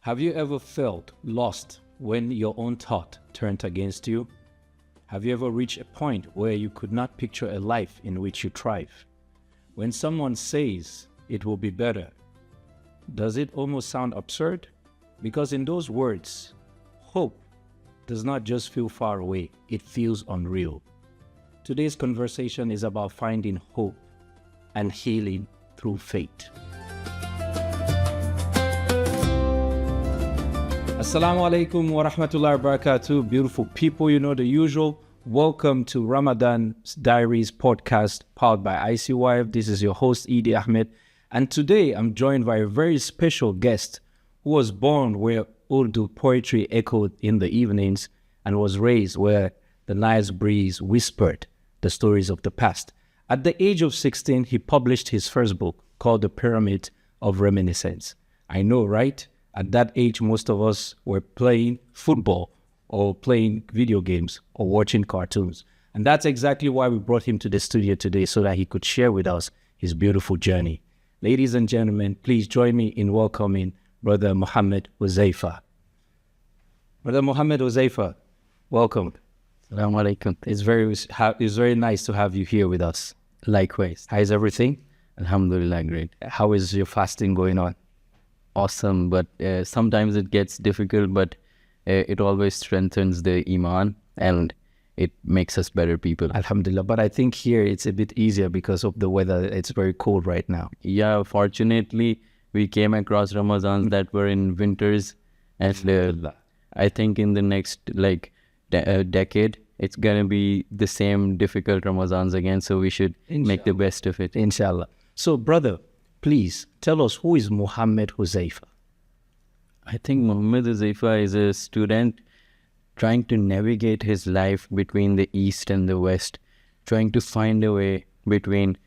Have you ever felt lost when your own thought turned against you? Have you ever reached a point where you could not picture a life in which you thrive? When someone says it will be better, does it almost sound absurd? Because in those words, hope does not just feel far away, it feels unreal. Today's conversation is about finding hope and healing through faith. Assalamu alaikum wa rahmatullahi wa barakatuh. Beautiful people, you know the usual. Welcome to Ramadan Diaries podcast powered by ICYF. This is your host, Idi Ahmed. And today I'm joined by a very special guest who was born where Urdu poetry echoed in the evenings and was raised where the nice breeze whispered the stories of the past. At the age of 16, he published his first book called The Pyramid of Reminiscence. I know, right? At that age, most of us were playing football or playing video games or watching cartoons. And that's exactly why we brought him to the studio today, so that he could share with us his beautiful journey. Ladies and gentlemen, please join me in welcoming Brother Muhammad Huzaifa. Brother Muhammad Huzaifa, welcome. Assalamu alaikum. It's very nice to have you here with us. Likewise. How is everything? Alhamdulillah, great. How is your fasting going on? Awesome, but sometimes it gets difficult, but it always strengthens the iman and it makes us better people. Alhamdulillah, but I think here it's a bit easier because of the weather. It's very cold right now. Yeah, fortunately, we came across Ramazans that were in winters, and I think in the next decade, it's going to be the same difficult Ramazans again, so we should make the best of it. Inshallah. So, brother, please tell us, who is Muhammad Huzaifa? I think Muhammad Huzaifa is a student trying to navigate his life between the East and the West, trying to find a way between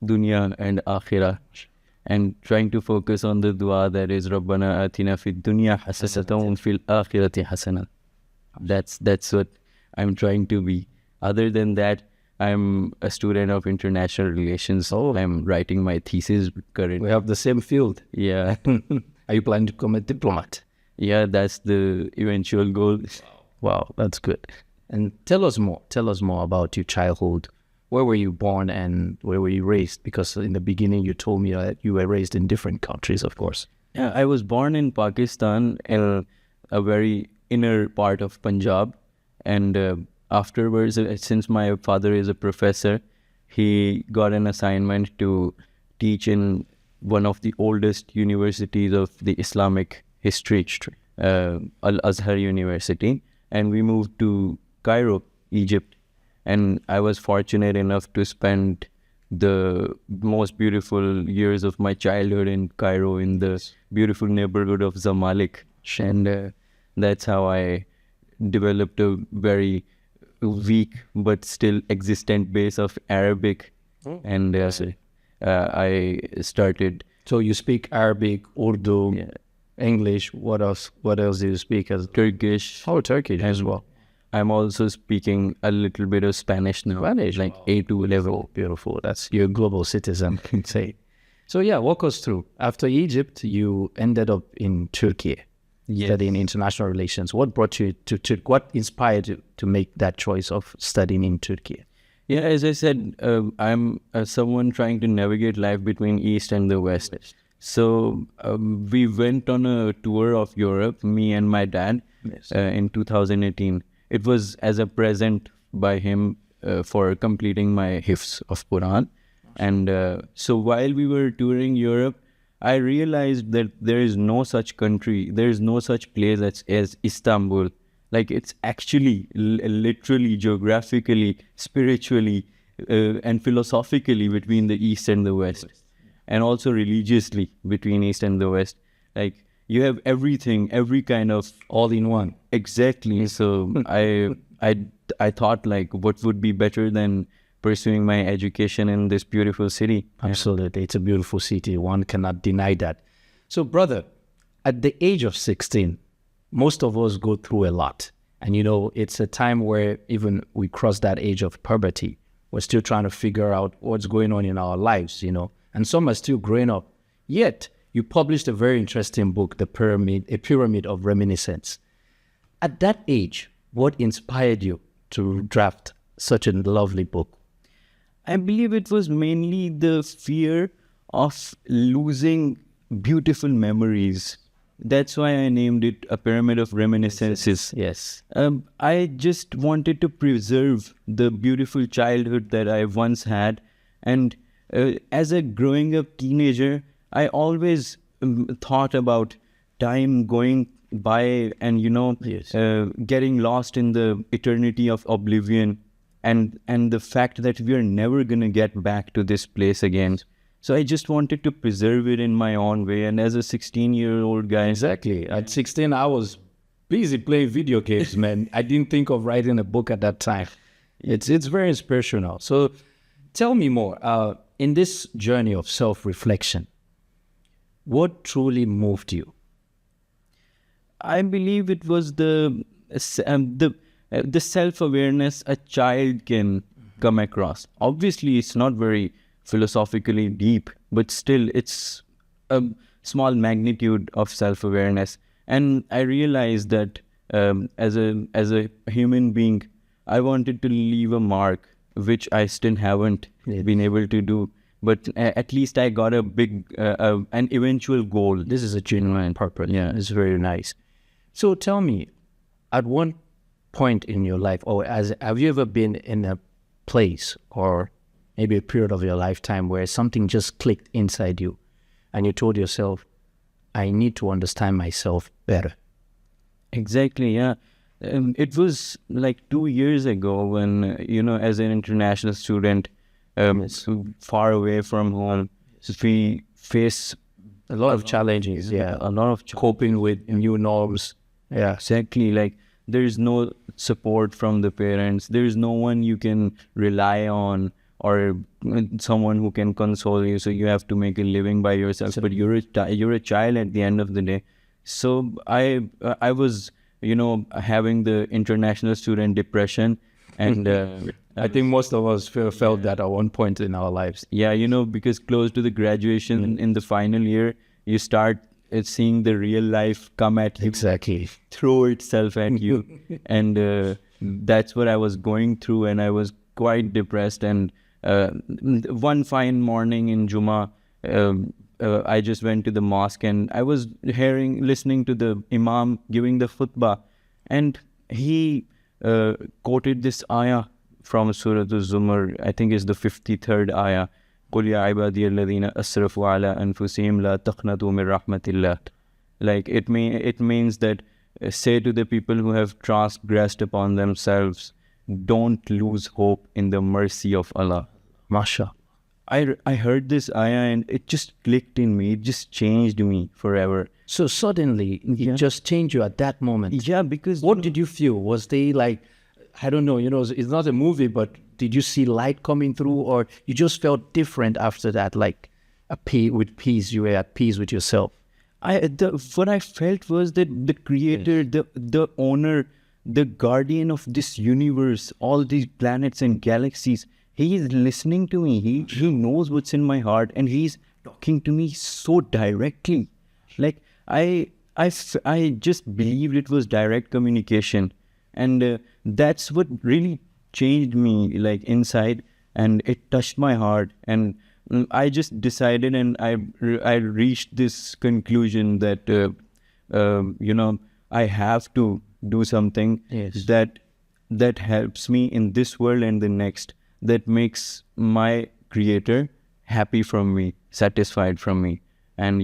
dunya and akhirah, and trying to focus on the dua that is Rabbana atina fid dunya hasanatan wa fil akhirati hasanatan. That's what I'm trying to be. Other than that, I'm a student of international relations. I'm writing my thesis currently. We have the same field. Yeah. Are you planning to become a diplomat? Yeah, that's the eventual goal. Wow, that's good. And tell us more about your childhood. Where were you born and where were you raised? Because in the beginning you told me that you were raised in different countries, of course. Yeah, I was born in Pakistan, in a very inner part of Punjab. And afterwards, since my father is a professor, he got an assignment to teach in one of the oldest universities of the Islamic history, Al-Azhar University. And we moved to Cairo, Egypt. And I was fortunate enough to spend the most beautiful years of my childhood in Cairo, in the beautiful neighborhood of Zamalek. And that's how I developed a very weak but still existent base of Arabic. And I started. So you speak Arabic, Urdu, English. What else do you speak? As Turkish. Oh, Turkish as well. I'm also speaking a little bit of Spanish now, like A2 level. Beautiful. That's, you're a global citizen, can say. So yeah, walk us through. After Egypt, you ended up in Turkey, studying international relations. What brought you to Turkey? What inspired you to make that choice of studying in Turkey? Yeah, as I said, I'm someone trying to navigate life between East and the West. So we went on a tour of Europe, me and my dad, in 2018. It was as a present by him for completing my hifz of Quran. And so while we were touring Europe, I realized that there is no such country, there is no such place as Istanbul. Like, it's actually literally, geographically, spiritually, and philosophically between the East and the West. And also religiously between East and the West. Like, you have everything, every kind of... all in one. Exactly. So I thought, like, what would be better than pursuing my education in this beautiful city? Absolutely. It's a beautiful city. One cannot deny that. So, brother, at the age of 16, most of us go through a lot. And, you know, it's a time where even we cross that age of puberty. We're still trying to figure out what's going on in our lives, you know. And some are still growing up. Yet, you published a very interesting book, A Pyramid of Reminiscence. At that age, what inspired you to draft such a lovely book? I believe it was mainly the fear of losing beautiful memories. That's why I named it A Pyramid of Reminiscences. Yes. I just wanted to preserve the beautiful childhood that I once had. And as a growing up teenager, I always thought about time going by and, Yes. getting lost in the eternity of oblivion and the fact that we are never going to get back to this place again. So I just wanted to preserve it in my own way. And as a 16-year-old guy... Exactly. At 16, I was busy playing video games, man. I didn't think of writing a book at that time. It's very inspirational. So tell me more. In this journey of self-reflection, what truly moved you? I believe it was the self-awareness a child can come across. Obviously, it's not very philosophically deep, but still it's a small magnitude of self-awareness. And I realized that as a human being, I wanted to leave a mark, which I still haven't been able to do. But at least I got a big, an eventual goal. This is a genuine purpose. Yeah. It's very nice. So tell me, at one point in your life, have you ever been in a place or maybe a period of your lifetime where something just clicked inside you and you told yourself, I need to understand myself better? Exactly, yeah. It was like 2 years ago when, as an international student, far away from home, we face a lot of challenges. Yeah, a lot of coping with new norms. Yeah, exactly. Like there's no support from the parents. There's no one you can rely on or someone who can console you. So you have to make a living by yourself. But you're a child at the end of the day. So I was, having the international student depression, and I think most of us felt that at one point in our lives. Yeah, because close to the graduation in the final year, you start seeing the real life come at you. Exactly. Throw itself at you. And that's what I was going through, and I was quite depressed. And one fine morning in Jummah, I just went to the mosque and I was listening to the Imam giving the khutbah, and he quoted this ayah from Surah Al-Zumar. I think it's the 53rd ayah. قُلْ يَا عِبَادِيَ الَّذِينَ أَسْرَفُوا عَلَىٰ أَنفُسِهِمْ لَا تَقْنَطُوا مِنْ رَحْمَةِ اللَّهِ. Like it means that say to the people who have transgressed upon themselves, don't lose hope in the mercy of Allah. Masha. I heard this ayah and it just clicked in me. It just changed me forever. So suddenly it just changed you at that moment. Yeah, because what did you feel? Was they like, I don't know, it's not a movie, but did you see light coming through, or you just felt different after that, like with peace, you were at peace with yourself? What I felt was that the creator, the owner, the guardian of this universe, all these planets and galaxies, he is listening to me. He knows what's in my heart, and he's talking to me so directly. Like I just believed it was direct communication, and that's what really changed me, like inside, and it touched my heart. And I just decided, and I reached this conclusion that I have to do something that helps me in this world and the next, that makes my creator happy from me, satisfied from me. And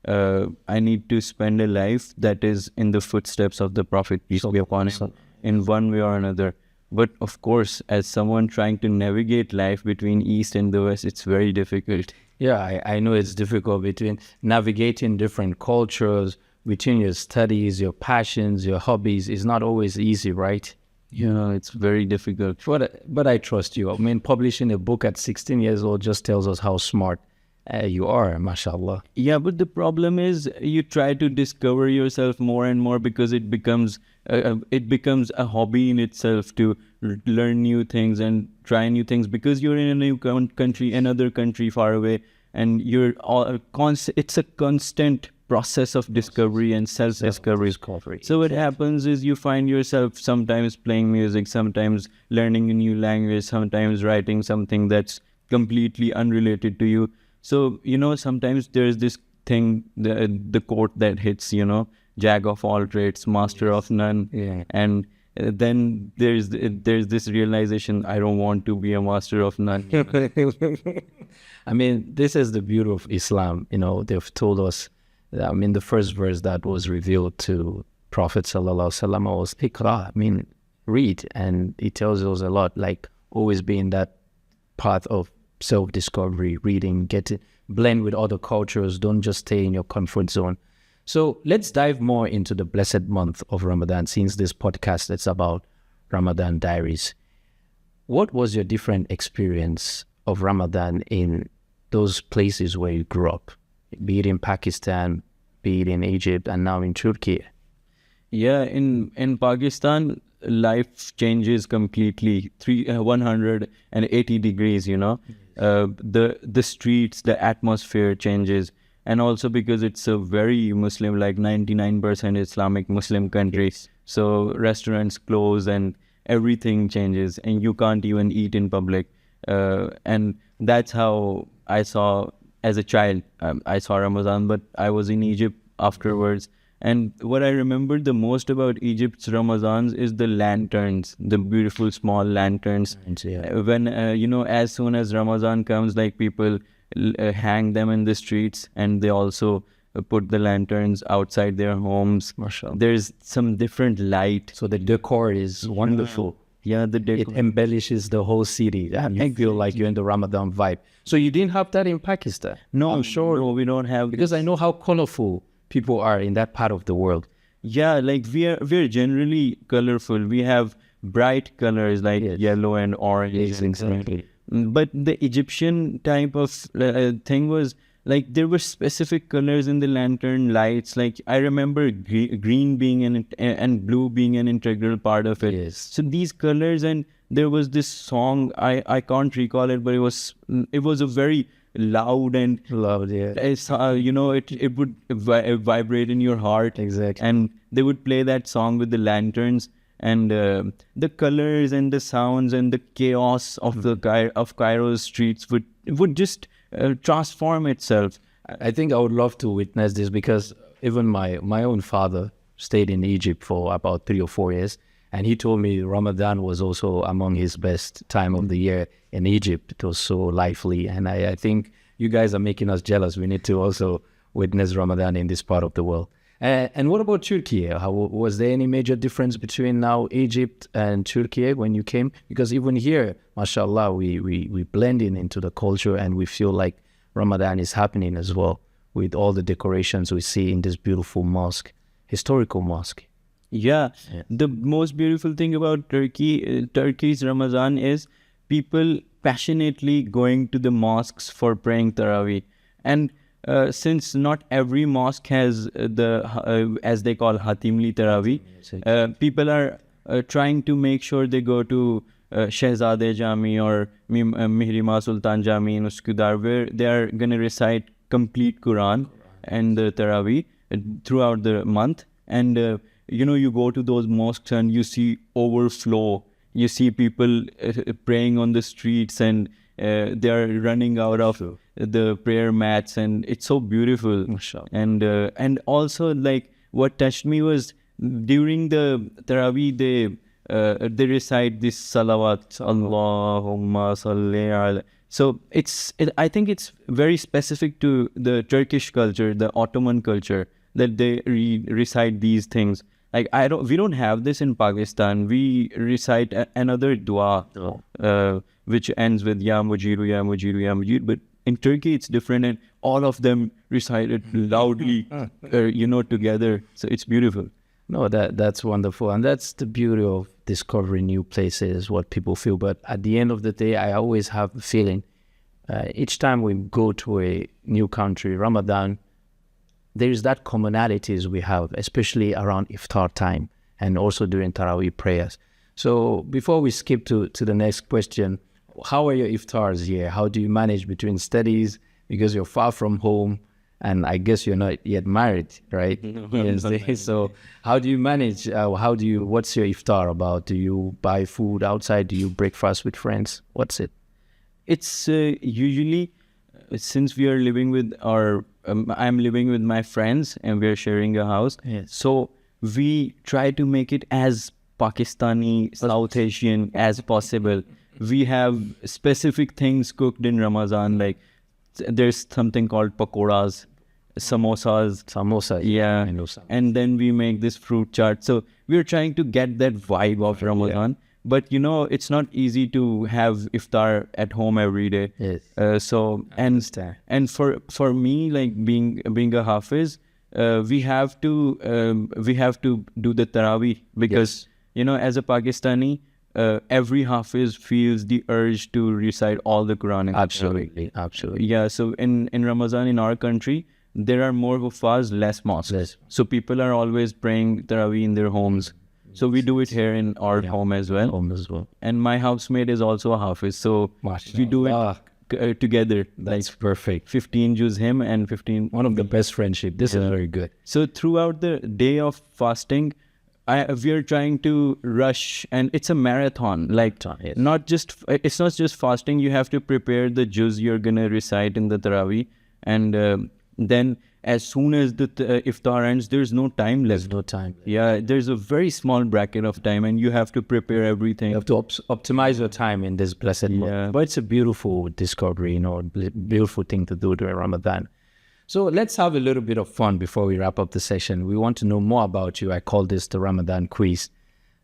I need to spend a life that is in the footsteps of the Prophet, peace be upon him, in one way or another. But of course, as someone trying to navigate life between East and the West, it's very difficult. Yeah, I know it's difficult between navigating different cultures, between your studies, your passions, your hobbies. It's not always easy, right? Yeah, it's very difficult. But I trust you. I mean, publishing a book at 16 years old just tells us how smart you are, mashallah. Yeah, but the problem is you try to discover yourself more and more, because it becomes a hobby in itself to learn new things and try new things, because you're in a new country, another country far away, and you're all it's a constant process of discovery and self-discovery. So what happens is you find yourself sometimes playing music, sometimes learning a new language, sometimes writing something that's completely unrelated to you. So, sometimes there's this thing, the quote that hits, jack of all trades, master of none. Yeah. And then there's this realization, I don't want to be a master of none. I mean, this is the beauty of Islam. They've told us, the first verse that was revealed to Prophet Sallallahu Alaihi Wasallam was Iqra, read. And it tells us a lot, like always being that path of self-discovery, reading, blend with other cultures, don't just stay in your comfort zone. So let's dive more into the blessed month of Ramadan, since this podcast is about Ramadan Diaries. What was your different experience of Ramadan in those places where you grew up, be it in Pakistan, be it in Egypt, and now in Turkey? Yeah, in Pakistan, life changes completely, 180 degrees, the streets, the atmosphere changes. And also because it's a very Muslim, like 99% Islamic Muslim country. So restaurants close and everything changes, and you can't even eat in public. And that's how I saw, as a child, I saw Ramadan, but I was in Egypt afterwards. And what I remember the most about Egypt's Ramazans is the lanterns, the beautiful small lanterns. When, as soon as Ramadan comes, like people hang them in the streets, and they also put the lanterns outside their homes. Mashallah. There's some different light. So the decor is wonderful. Yeah, the decor. It embellishes the whole city. And you feel like you're in the Ramadan vibe. So you didn't have that in Pakistan? No, I'm sure. No, we don't have. Because I know how colorful people are in that part of the world. Yeah, like we're generally colorful. We have bright colors like yellow and orange. Yes, exactly. But the Egyptian type of thing was like there were specific colors in the lantern lights. Like I remember green being and blue being an integral part of it. Yes. So these colors, and there was this song, I can't recall it, but it was a very loud and loud, yeah. It's, it would vibrate in your heart. Exactly. And they would play that song with the lanterns. And the colors and the sounds and the chaos of of Cairo's streets would just transform itself. I think I would love to witness this, because even my own father stayed in Egypt for about 3 or 4 years, and he told me Ramadan was also among his best time of the year in Egypt. It was so lively, and I think you guys are making us jealous. We need to also witness Ramadan in this part of the world. And what about Turkey? Was there any major difference between now Egypt and Turkey when you came? Because even here, mashallah, we blend into the culture, and we feel like Ramadan is happening as well, with all the decorations we see in this beautiful mosque, historical mosque. Yeah. The most beautiful thing about Turkey's Ramadan is people passionately going to the mosques for praying Taraweeh. And since not every mosque has as they call Hatimli Taraweeh, people are trying to make sure they go to Shehzade Jami or Mihrima Sultan Jami in Uskudar, where they are going to recite complete Quran and the Taraweeh throughout the month. And you go to those mosques and you see overflow. You see people praying on the streets, and they are running out of the prayer mats, and it's so beautiful. And also, like, what touched me was during the Taraweeh, they recite this salawat, Allahumma salli ala. So I think it's very specific to the Turkish culture, the Ottoman culture, that they recite these things. Like we don't have this in Pakistan. We recite another dua, which ends with Ya Mujiru, Ya Mujiru, Ya Mujir. But in Turkey, it's different, and all of them recite it loudly, together. So it's beautiful. No, that's wonderful, and that's the beauty of discovering new places, what people feel. But at the end of the day, I always have the feeling, each time we go to a new country, Ramadan, there is that commonalities we have, especially around iftar time and also during Taraweeh prayers. So before we skip to the next question, how are your iftars here? How do you manage between studies, because you're far from home, and I guess you're not yet married, right? Yes. So how do you manage? What's your iftar about? Do you buy food outside? Do you breakfast with friends? What's it? It's usually, since we are living with I'm living with my friends and we're sharing a house. Yes. So we try to make it as Pakistani, South Asian as possible. We have specific things cooked in Ramadan, like there's something called pakoras, samosas. Samosa. Yeah. I know samosa. And then we make this fruit chaat. So we're trying to get that vibe of Ramadan. But it's not easy to have iftar at home every day. Yes. So and for me, like being a hafiz, we have to do the tarawih, because as a Pakistani, every hafiz feels the urge to recite all the Quran. Absolutely. Yeah. So in Ramadan in our country, there are more huffaz, less mosques. So people are always praying tarawih in their homes. So we do it here in our home as well. And my housemate is also a hafiz. So we do it together. That's like perfect. 15 Jews him and 15. One of the best friendship. This is very good. So throughout the day of fasting, we are trying to rush, and it's a marathon. Like it's not just fasting. You have to prepare the juz you're gonna recite in the tarawih, and then as soon as the iftar ends, there's no time left. There's no time. Yeah, there's a very small bracket of time, and you have to prepare everything. You have to optimize your time in this blessed month. But it's a beautiful discovery, beautiful thing to do during Ramadan. So let's have a little bit of fun before we wrap up the session. We want to know more about you. I call this the Ramadan quiz.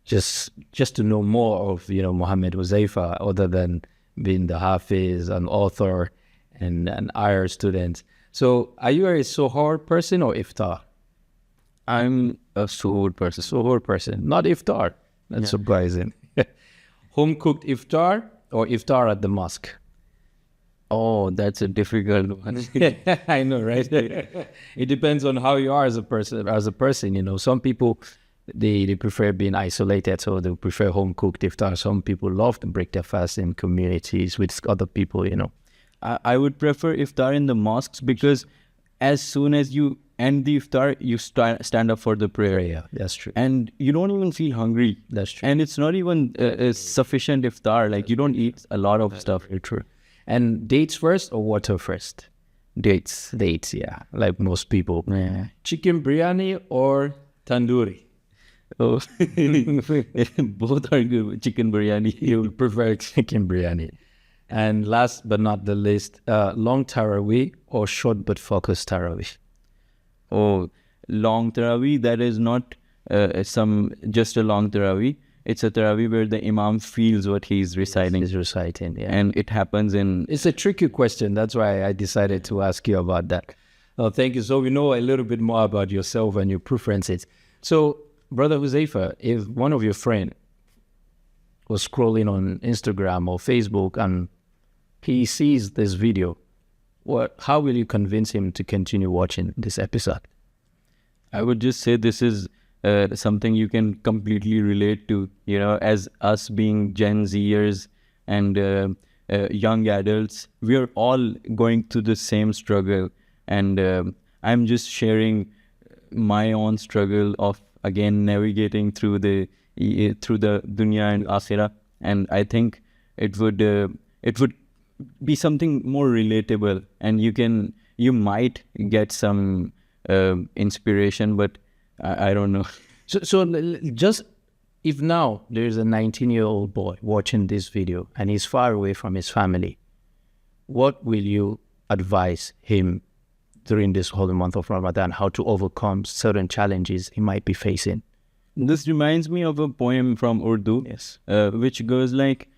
Just to know more of, Mohammed Huzaifa, other than being the Hafiz, an author, and an IR student. So are you a suhoor person or iftar? I'm a suhoor person. Suhoor person, not iftar. That's surprising. Home cooked iftar or iftar at the mosque? Oh, that's a difficult one. I know, right? It depends on how you are as a person. Some people, they prefer being isolated, so they prefer home cooked iftar. Some people love to break their fast in communities with other people. I would prefer iftar in the mosques, because as soon as you end the iftar, you stand up for the prayer. Yeah, that's true. And you don't even feel hungry. That's true. And it's not even sufficient iftar. Like you don't eat a lot of stuff. Very true. And dates first or water first? Dates, yeah. Like most people. Yeah. Chicken biryani or tandoori? Oh, both are good. Chicken biryani. You prefer chicken biryani. And last but not the least, long tarawih or short but focused tarawih? Oh, long tarawih, that is not just a long tarawih. It's a tarawih where the imam feels what he's reciting. He's reciting, yeah. And it happens in... It's a tricky question. That's why I decided to ask you about that. Oh, thank you. So we know a little bit more about yourself and your preferences. So, Brother Huzaifa, if one of your friends was scrolling on Instagram or Facebook and he sees this video, how will you convince him to continue watching this episode? I would just say this is something you can completely relate to, as us being Gen Zers and young adults, we are all going through the same struggle. And I'm just sharing my own struggle of, again, navigating through the dunya and akhirah. And I think it would be something more relatable, and you might get some inspiration, but I don't know. So just if now there's a 19-year-old boy watching this video and he's far away from his family, what will you advise him during this holy month of Ramadan, how to overcome certain challenges he might be facing? This reminds me of a poem from Urdu, yes, which goes like,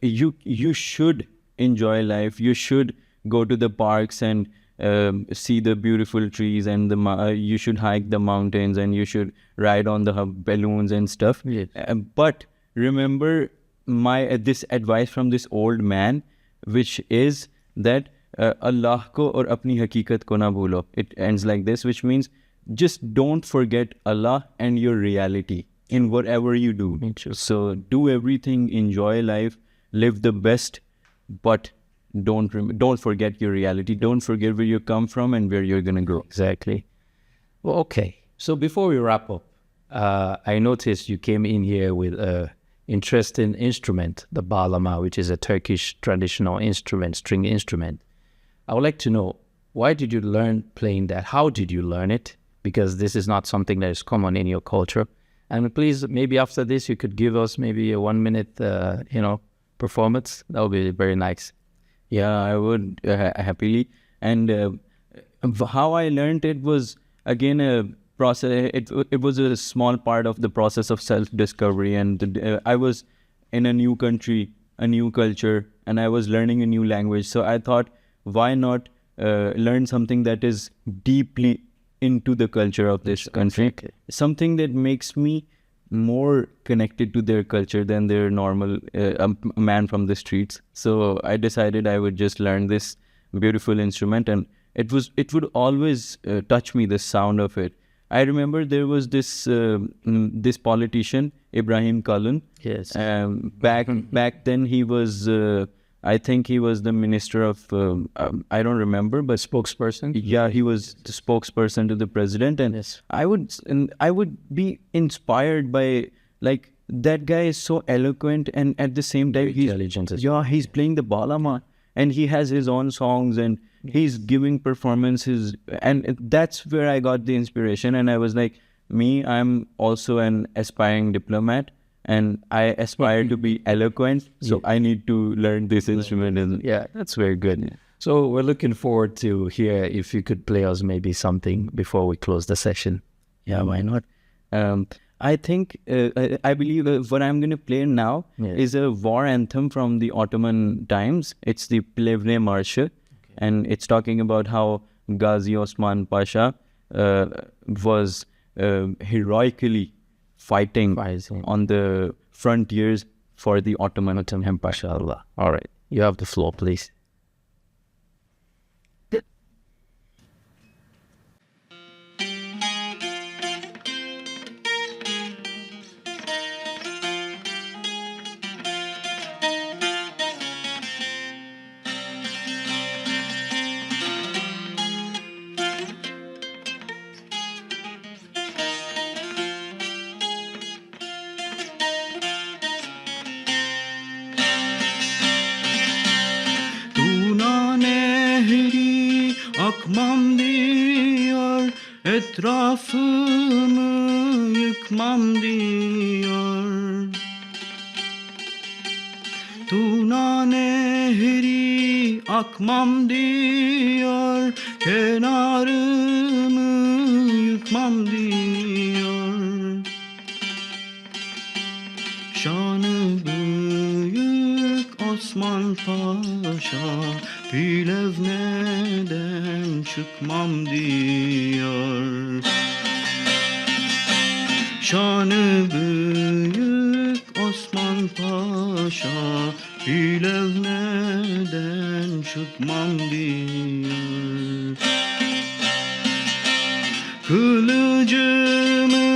you should enjoy life. You should go to the parks and see the beautiful trees, and you should hike the mountains, and you should ride on the balloons and stuff. Yes. But remember this advice from this old man, which is that Allah ko aur apni hakikat ko na bhulo. It ends like this, which means just don't forget Allah and your reality in whatever you do. So do everything, enjoy life, live the best, but don't forget your reality. Don't forget where you come from and where you're gonna go. Exactly. Well, okay. So before we wrap up, I noticed you came in here with a interesting instrument, the bağlama, which is a Turkish traditional instrument, string instrument. I would like to know, why did you learn playing that? How did you learn it? Because this is not something that is common in your culture. And please, maybe after this, you could give us maybe a 1 minute, performance. That would be very nice. Yeah, I would happily. And how I learned it was again a process. It was a small part of the process of self-discovery, and I was in a new country, a new culture, and I was learning a new language. So I thought, why not learn something that is deeply into the culture of this country, something that makes me more connected to their culture than their normal a man from the streets. So I decided I would just learn this beautiful instrument, and it would always touch me, the sound of it. I remember there was this this politician, Ibrahim Kalın. Yes. Back then he was I think he was the minister of I don't remember, but Spokesperson? yeah, he was the spokesperson to the president, and Yes. I would be inspired by, like, that guy is so eloquent, and at the same time he's intelligent as he's playing the bağlama, and he has his own songs, and he's giving performances, and that's where I got the inspiration. And I was like, I'm also an aspiring diplomat, and I aspire to be eloquent, so I need to learn this instrument. Yeah, that's very good. So we're looking forward to hear if you could play us maybe something before we close the session. Yeah, why not? I think, I believe what I'm going to play now is a war anthem from the Ottoman times. It's the Plevne Marşı, and it's talking about how Gazi Osman Pasha was heroically fighting on the frontiers for the Ottoman Empire. Inshallah. All right. You have the floor, please. Akmam diyor, etrafımı yıkmam diyor. Tuna nehri akmam diyor, kenarımı yıkmam diyor. Şanı büyük Osman Paşa, Plevne'den çıkmam diyor. Şanı büyük Osman Paşa, Plevne'den çıkmam diyor. Kılıcımı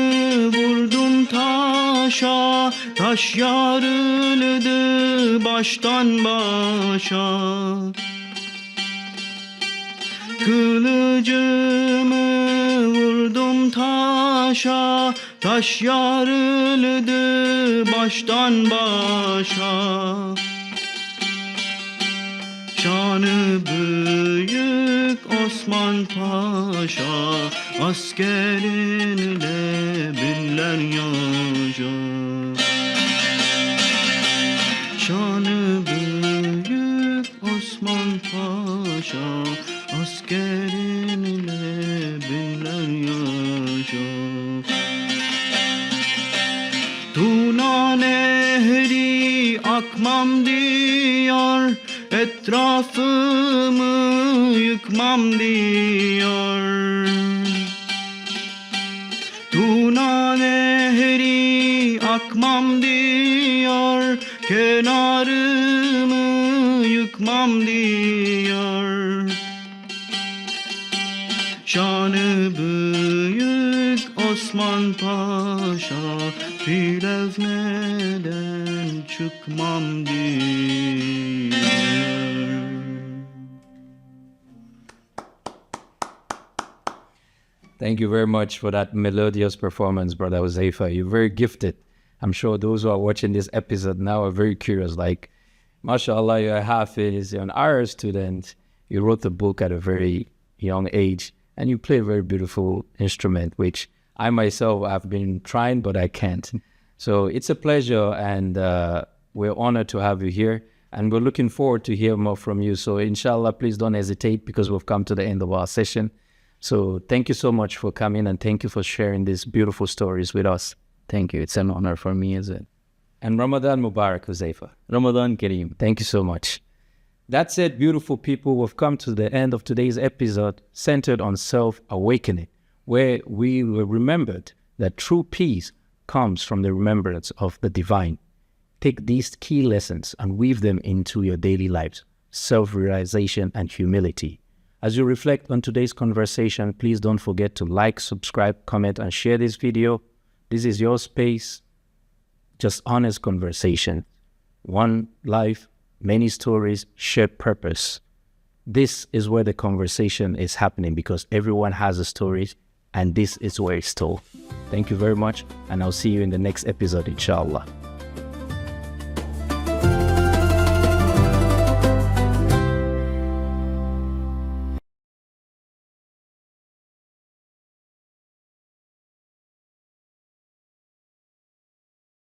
vurdum taşa, taş yarıldı baştan başa. Kılıcımı vurdum taşa, taş yarıldı baştan başa. Şanı büyük Osman Paşa, askerinle biller yaşa. Şanı büyük Osman Paşa, askerinle biller yaşa. Tuna nehri akmam diyor, etrafımı yıkmam diyor. Tuna nehri akmam diyor, kenarımı yıkmam diyor. Şanı büyük Osman Paşa, Plevne'den çıkmam diyor. Thank you very much for that melodious performance, Brother Huzaifa. You're very gifted. I'm sure those who are watching this episode now are very curious. Like, mashallah, you're a Hafiz, you're an Irish student. You wrote the book at a very young age, and you play a very beautiful instrument, which I myself have been trying, but I can't. So it's a pleasure, and we're honored to have you here. And we're looking forward to hear more from you. So inshallah, please don't hesitate, because we've come to the end of our session. So thank you so much for coming, and thank you for sharing these beautiful stories with us. Thank you. It's an honor for me as well. And Ramadan Mubarak, Huzaifa. Ramadan Kareem. Thank you so much. That's it, beautiful people. We've come to the end of today's episode centered on self-awakening, where we were remembered that true peace comes from the remembrance of the divine. Take these key lessons and weave them into your daily lives: self-realization and humility. As you reflect on today's conversation, please don't forget to like, subscribe, comment, and share this video. This is your space. Just honest conversation. One life, many stories, shared purpose. This is where the conversation is happening, because everyone has a story, and this is where it's told. Thank you very much, and I'll see you in the next episode, inshallah.